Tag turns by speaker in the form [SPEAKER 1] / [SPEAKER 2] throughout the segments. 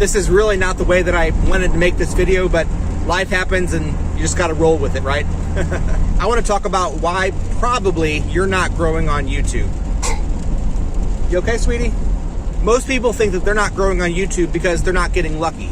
[SPEAKER 1] This is really not the way that I wanted to make this video, but life happens and you just gotta roll with it, right? I wanna talk about why probably you're not growing on YouTube. You okay, sweetie? Most people think that they're not growing on YouTube because they're not getting lucky.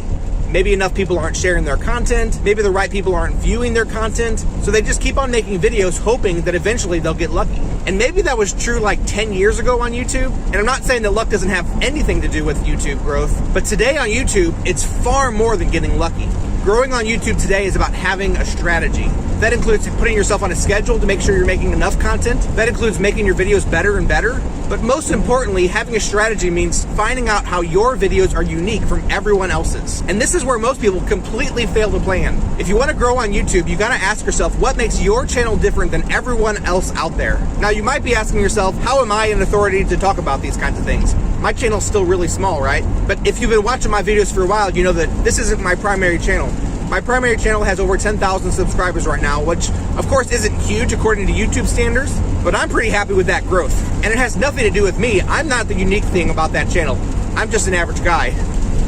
[SPEAKER 1] Maybe enough people aren't sharing their content, maybe the right people aren't viewing their content, so they just keep on making videos hoping that eventually they'll get lucky. And maybe that was true like 10 years ago on YouTube, and I'm not saying that luck doesn't have anything to do with YouTube growth, but today on YouTube, it's far more than getting lucky. Growing on YouTube today is about having a strategy. That includes putting yourself on a schedule to make sure you're making enough content. That includes making your videos better and better. But most importantly, having a strategy means finding out how your videos are unique from everyone else's. And this is where most people completely fail to plan. If you want to grow on YouTube, you gotta ask yourself what makes your channel different than everyone else out there. Now you might be asking yourself, how am I an authority to talk about these kinds of things? My channel's still really small, right? But if you've been watching my videos for a while, you know that this isn't my primary channel. My primary channel has over 10,000 subscribers right now, which of course isn't huge according to YouTube standards, but I'm pretty happy with that growth. And it has nothing to do with me. I'm not the unique thing about that channel. I'm just an average guy.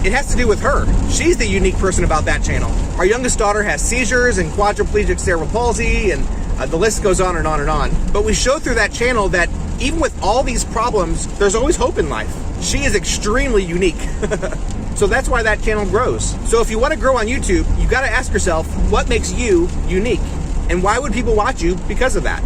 [SPEAKER 1] It has to do with her. She's the unique person about that channel. Our youngest daughter has seizures and quadriplegic cerebral palsy, and the list goes on and on and on. But we show through that channel that even with all these problems, there's always hope in life. She is extremely unique. So that's why that channel grows. So if you want to grow on YouTube, you got to ask yourself, what makes you unique? And why would people watch you because of that?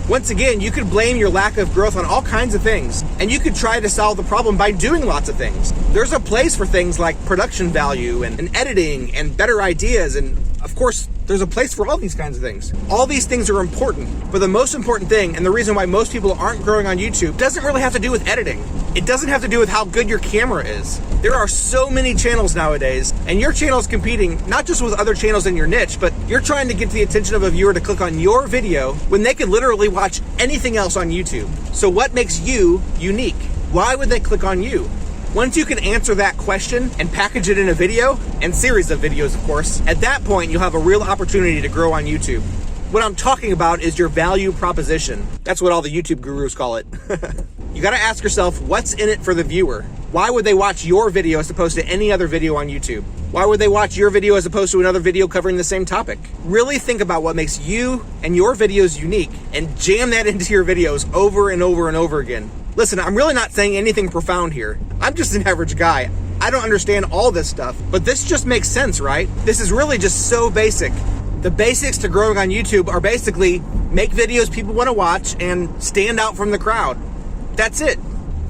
[SPEAKER 1] Once again, you could blame your lack of growth on all kinds of things, and you could try to solve the problem by doing lots of things. There's a place for things like production value and editing and better ideas, and of course, there's a place for all these kinds of things. All these things are important, but the most important thing, and the reason why most people aren't growing on YouTube, doesn't really have to do with editing. It doesn't have to do with how good your camera is. There are so many channels nowadays, and your channel is competing not just with other channels in your niche, but you're trying to get the attention of a viewer to click on your video when they could literally watch anything else on YouTube. So what makes you unique? Why would they click on you? Once you can answer that question and package it in a video, and series of videos of course, at that point you'll have a real opportunity to grow on YouTube. What I'm talking about is your value proposition. That's what all the YouTube gurus call it. You gotta ask yourself, what's in it for the viewer? Why would they watch your video as opposed to any other video on YouTube? Why would they watch your video as opposed to another video covering the same topic? Really think about what makes you and your videos unique and jam that into your videos over and over and over again. Listen, I'm really not saying anything profound here. I'm just an average guy. I don't understand all this stuff, but this just makes sense, right? This is really just so basic. The basics to growing on YouTube are basically make videos people want to watch and stand out from the crowd. That's it.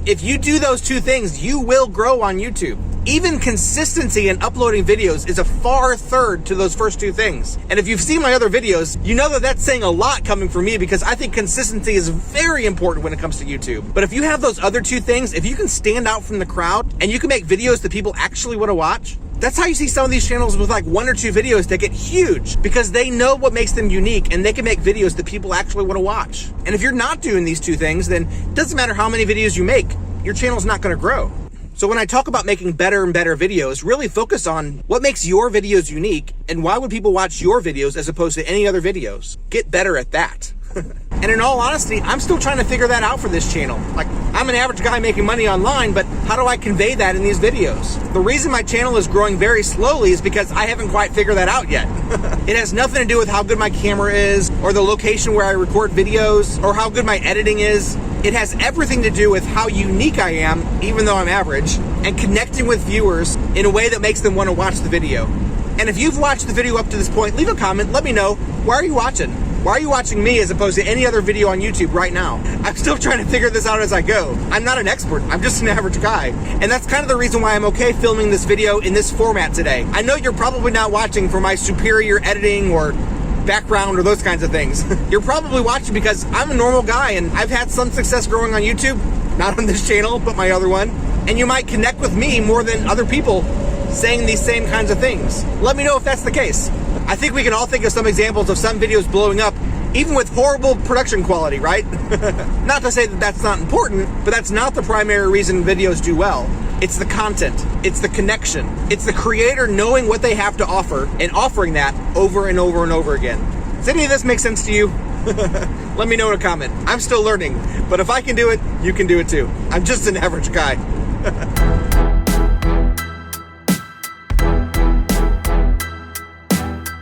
[SPEAKER 1] If you do those two things, you will grow on YouTube. Even consistency in uploading videos is a far third to those first two things. And if you've seen my other videos, you know that that's saying a lot coming from me because I think consistency is very important when it comes to YouTube. But if you have those other two things, if you can stand out from the crowd and you can make videos that people actually want to watch, that's how you see some of these channels with like 1 or 2 videos that get huge because they know what makes them unique and they can make videos that people actually want to watch. And if you're not doing these two things, then it doesn't matter how many videos you make, your channel's not going to grow. So when I talk about making better and better videos, really focus on what makes your videos unique and why would people watch your videos as opposed to any other videos. Get better at that. And in all honesty, I'm still trying to figure that out for this channel. Like, I'm an average guy making money online, but how do I convey that in these videos? The reason my channel is growing very slowly is because I haven't quite figured that out yet. It has nothing to do with how good my camera is, or the location where I record videos, or how good my editing is. It has everything to do with how unique I am, even though I'm average, and connecting with viewers in a way that makes them want to watch the video. And if you've watched the video up to this point, leave a comment, let me know, why are you watching? Why are you watching me as opposed to any other video on YouTube right now? I'm still trying to figure this out as I go. I'm not an expert, I'm just an average guy. And that's kind of the reason why I'm okay filming this video in this format today. I know you're probably not watching for my superior editing or background or those kinds of things. You're probably watching because I'm a normal guy and I've had some success growing on YouTube, not on this channel, but my other one. And you might connect with me more than other people saying these same kinds of things. Let me know if that's the case. I think we can all think of some examples of some videos blowing up, even with horrible production quality, right? Not to say that that's not important, but that's not the primary reason videos do well. It's the content, it's the connection, it's the creator knowing what they have to offer and offering that over and over and over again. Does any of this make sense to you? Let me know in a comment. I'm still learning, but if I can do it, you can do it too. I'm just an average guy.